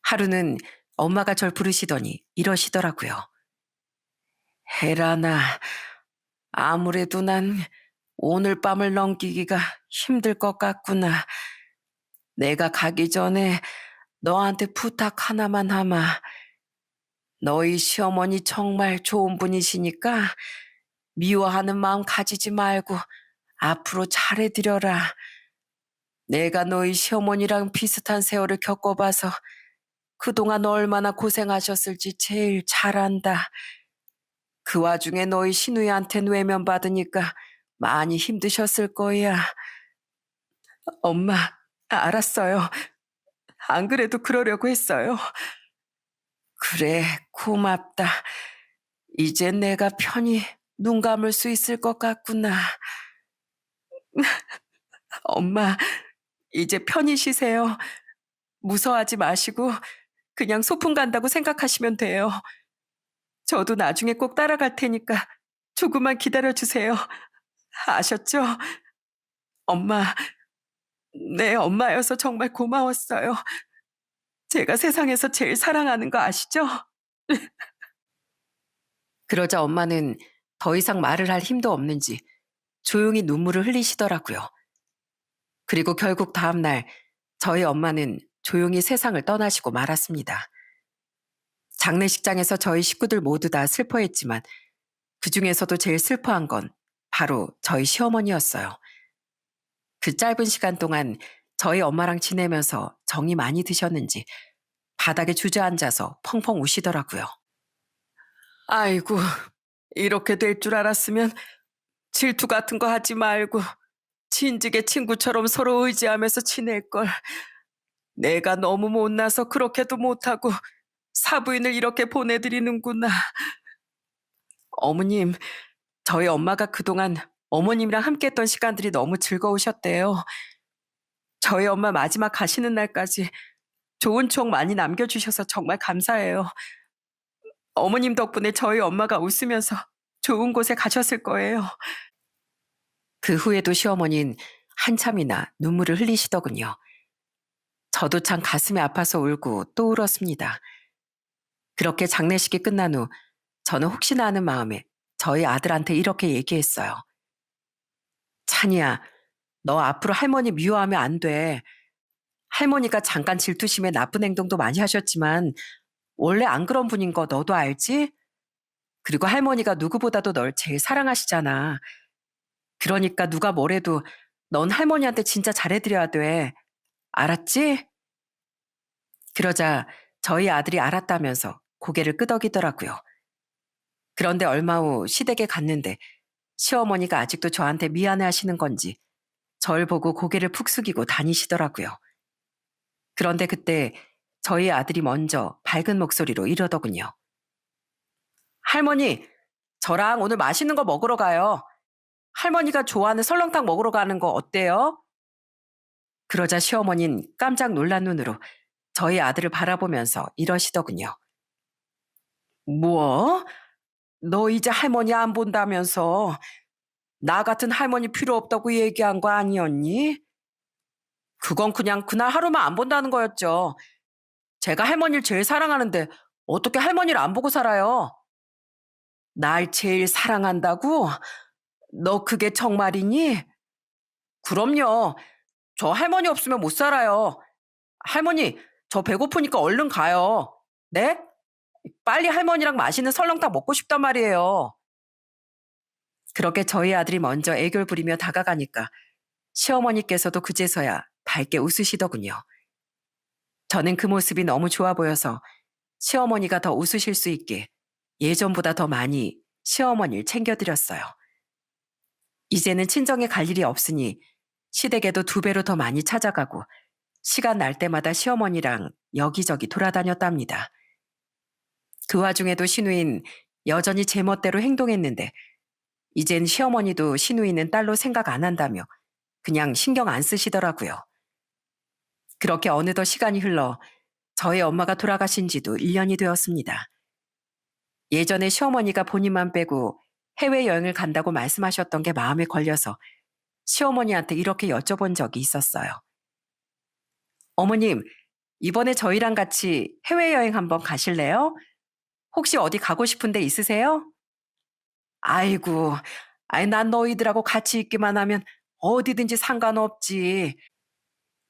하루는 엄마가 절 부르시더니 이러시더라고요. 혜란아, 아무래도 난 오늘 밤을 넘기기가 힘들 것 같구나. 내가 가기 전에 너한테 부탁 하나만 하마. 너희 시어머니 정말 좋은 분이시니까 미워하는 마음 가지지 말고 앞으로 잘해드려라. 내가 너희 시어머니랑 비슷한 세월을 겪어봐서 그동안 얼마나 고생하셨을지 제일 잘 안다. 그 와중에 너희 시누이한텐 외면받으니까 많이 힘드셨을 거야. 엄마, 알았어요. 안 그래도 그러려고 했어요. 그래, 고맙다. 이제 내가 편히 눈 감을 수 있을 것 같구나. 엄마, 이제 편히 쉬세요. 무서워하지 마시고 그냥 소풍 간다고 생각하시면 돼요. 저도 나중에 꼭 따라갈 테니까 조금만 기다려 주세요. 아셨죠? 엄마, 내 엄마여서 정말 고마웠어요. 제가 세상에서 제일 사랑하는 거 아시죠? 그러자 엄마는 더 이상 말을 할 힘도 없는지 조용히 눈물을 흘리시더라고요. 그리고 결국 다음날 저희 엄마는 조용히 세상을 떠나시고 말았습니다. 장례식장에서 저희 식구들 모두 다 슬퍼했지만 그 중에서도 제일 슬퍼한 건 바로 저희 시어머니였어요. 그 짧은 시간 동안 저희 엄마랑 지내면서 정이 많이 드셨는지 바닥에 주저앉아서 펑펑 우시더라고요. 아이고, 이렇게 될 줄 알았으면 질투 같은 거 하지 말고 진즉에 친구처럼 서로 의지하면서 지낼 걸. 내가 너무 못나서 그렇게도 못하고 사부인을 이렇게 보내드리는구나. 어머님, 저희 엄마가 그동안 어머님이랑 함께했던 시간들이 너무 즐거우셨대요. 저희 엄마 마지막 가시는 날까지 좋은 추억 많이 남겨주셔서 정말 감사해요. 어머님 덕분에 저희 엄마가 웃으면서 좋은 곳에 가셨을 거예요. 그 후에도 시어머니는 한참이나 눈물을 흘리시더군요. 저도 참 가슴이 아파서 울고 또 울었습니다. 그렇게 장례식이 끝난 후 저는 혹시나 하는 마음에 저희 아들한테 이렇게 얘기했어요. 찬이야, 너 앞으로 할머니 미워하면 안 돼. 할머니가 잠깐 질투심에 나쁜 행동도 많이 하셨지만 원래 안 그런 분인 거 너도 알지? 그리고 할머니가 누구보다도 널 제일 사랑하시잖아. 그러니까 누가 뭐래도 넌 할머니한테 진짜 잘해드려야 돼. 알았지? 그러자 저희 아들이 알았다면서 고개를 끄덕이더라고요. 그런데 얼마 후 시댁에 갔는데 시어머니가 아직도 저한테 미안해 하시는 건지 절 보고 고개를 푹 숙이고 다니시더라고요. 그런데 그때 저희 아들이 먼저 밝은 목소리로 이러더군요. 할머니, 저랑 오늘 맛있는 거 먹으러 가요. 할머니가 좋아하는 설렁탕 먹으러 가는 거 어때요? 그러자 시어머니는 깜짝 놀란 눈으로 저희 아들을 바라보면서 이러시더군요. 뭐? 너 이제 할머니 안 본다면서 나 같은 할머니 필요 없다고 얘기한 거 아니었니? 그건 그냥 그날 하루만 안 본다는 거였죠. 제가 할머니를 제일 사랑하는데 어떻게 할머니를 안 보고 살아요? 날 제일 사랑한다고? 너 그게 정말이니? 그럼요. 저 할머니 없으면 못 살아요. 할머니, 저 배고프니까 얼른 가요. 네? 빨리 할머니랑 맛있는 설렁탕 먹고 싶단 말이에요. 그렇게 저희 아들이 먼저 애교를 부리며 다가가니까 시어머니께서도 그제서야 밝게 웃으시더군요. 저는 그 모습이 너무 좋아 보여서 시어머니가 더 웃으실 수 있게 예전보다 더 많이 시어머니를 챙겨드렸어요. 이제는 친정에 갈 일이 없으니 시댁에도 2배로 더 많이 찾아가고 시간 날 때마다 시어머니랑 여기저기 돌아다녔답니다. 그 와중에도 시누인 여전히 제멋대로 행동했는데 이젠 시어머니도 시누이는 딸로 생각 안 한다며 그냥 신경 안 쓰시더라고요. 그렇게 어느덧 시간이 흘러 저희 엄마가 돌아가신 지도 1년이 되었습니다. 예전에 시어머니가 본인만 빼고 해외여행을 간다고 말씀하셨던 게 마음에 걸려서 시어머니한테 이렇게 여쭤본 적이 있었어요. 어머님, 이번에 저희랑 같이 해외여행 한번 가실래요? 혹시 어디 가고 싶은 데 있으세요? 아이고, 난 너희들하고 같이 있기만 하면 어디든지 상관없지.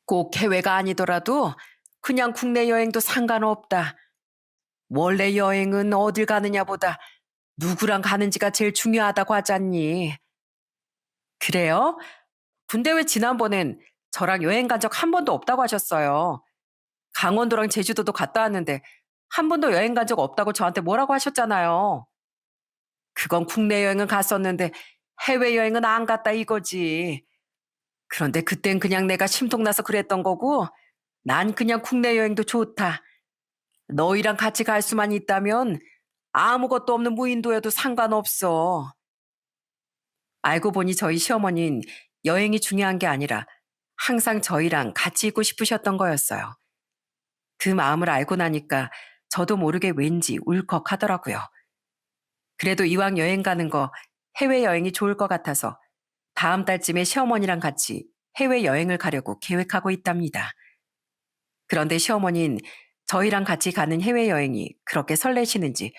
꼭 해외가 아니더라도 그냥 국내 여행도 상관없다. 원래 여행은 어딜 가느냐보다 누구랑 가는지가 제일 중요하다고 하잖니. 그래요? 근데 왜 지난번엔 저랑 여행 간 적 한 번도 없다고 하셨어요? 강원도랑 제주도도 갔다 왔는데 한 번도 여행 간 적 없다고 저한테 뭐라고 하셨잖아요. 그건 국내 여행은 갔었는데 해외여행은 안 갔다 이거지. 그런데 그땐 그냥 내가 심통나서 그랬던 거고 난 그냥 국내 여행도 좋다. 너희랑 같이 갈 수만 있다면 아무것도 없는 무인도여도 상관없어. 알고 보니 저희 시어머니는 여행이 중요한 게 아니라 항상 저희랑 같이 있고 싶으셨던 거였어요. 그 마음을 알고 나니까 저도 모르게 왠지 울컥하더라고요. 그래도 이왕 여행 가는 거 해외여행이 좋을 것 같아서 다음 달쯤에 시어머니랑 같이 해외여행을 가려고 계획하고 있답니다. 그런데 시어머니는 저희랑 같이 가는 해외여행이 그렇게 설레시는지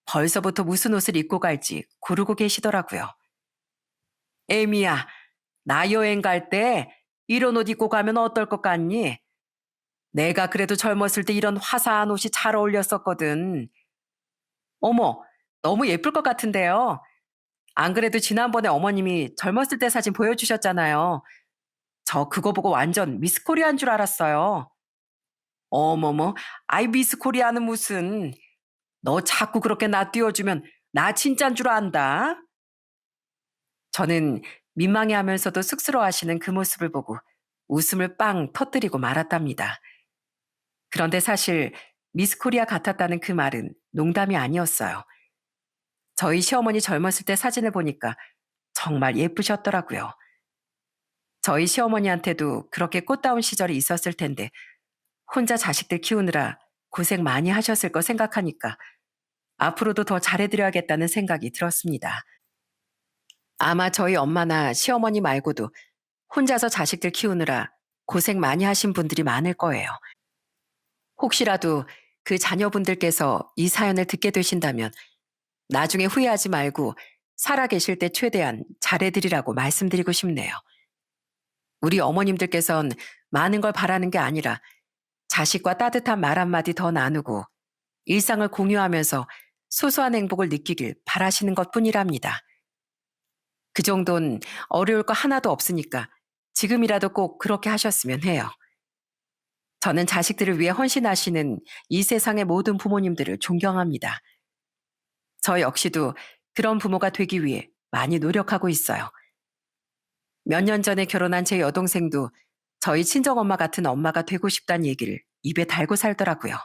벌써부터 무슨 옷을 입고 갈지 고르고 계시더라고요. 에미야, 나 여행 갈 때 이런 옷 입고 가면 어떨 것 같니? 내가 그래도 젊었을 때 이런 화사한 옷이 잘 어울렸었거든. 어머, 너무 예쁠 것 같은데요. 안 그래도 지난번에 어머님이 젊었을 때 사진 보여주셨잖아요. 저 그거 보고 완전 미스 코리아인 줄 알았어요. 어머머, 아이 미스 코리아는 무슨. 너 자꾸 그렇게 나 띄워주면 나 진짠 줄 안다. 저는 민망해하면서도 쑥스러워하시는 그 모습을 보고 웃음을 빵 터뜨리고 말았답니다. 그런데 사실 미스 코리아 같았다는 그 말은 농담이 아니었어요. 저희 시어머니 젊었을 때 사진을 보니까 정말 예쁘셨더라고요. 저희 시어머니한테도 그렇게 꽃다운 시절이 있었을 텐데 혼자 자식들 키우느라 고생 많이 하셨을 거 생각하니까 앞으로도 더 잘해드려야겠다는 생각이 들었습니다. 아마 저희 엄마나 시어머니 말고도 혼자서 자식들 키우느라 고생 많이 하신 분들이 많을 거예요. 혹시라도 그 자녀분들께서 이 사연을 듣게 되신다면 나중에 후회하지 말고 살아계실 때 최대한 잘해드리라고 말씀드리고 싶네요. 우리 어머님들께선 많은 걸 바라는 게 아니라 자식과 따뜻한 말 한마디 더 나누고 일상을 공유하면서 소소한 행복을 느끼길 바라시는 것 뿐이랍니다. 그 정도는 어려울 거 하나도 없으니까 지금이라도 꼭 그렇게 하셨으면 해요. 저는 자식들을 위해 헌신하시는 이 세상의 모든 부모님들을 존경합니다. 저 역시도 그런 부모가 되기 위해 많이 노력하고 있어요. 몇 년 전에 결혼한 제 여동생도 저희 친정엄마 같은 엄마가 되고 싶다는 얘기를 입에 달고 살더라고요.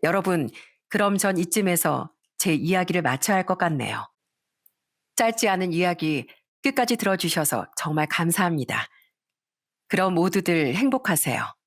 여러분, 그럼 전 이쯤에서 제 이야기를 마쳐야 할 것 같네요. 짧지 않은 이야기 끝까지 들어주셔서 정말 감사합니다. 그럼 모두들 행복하세요.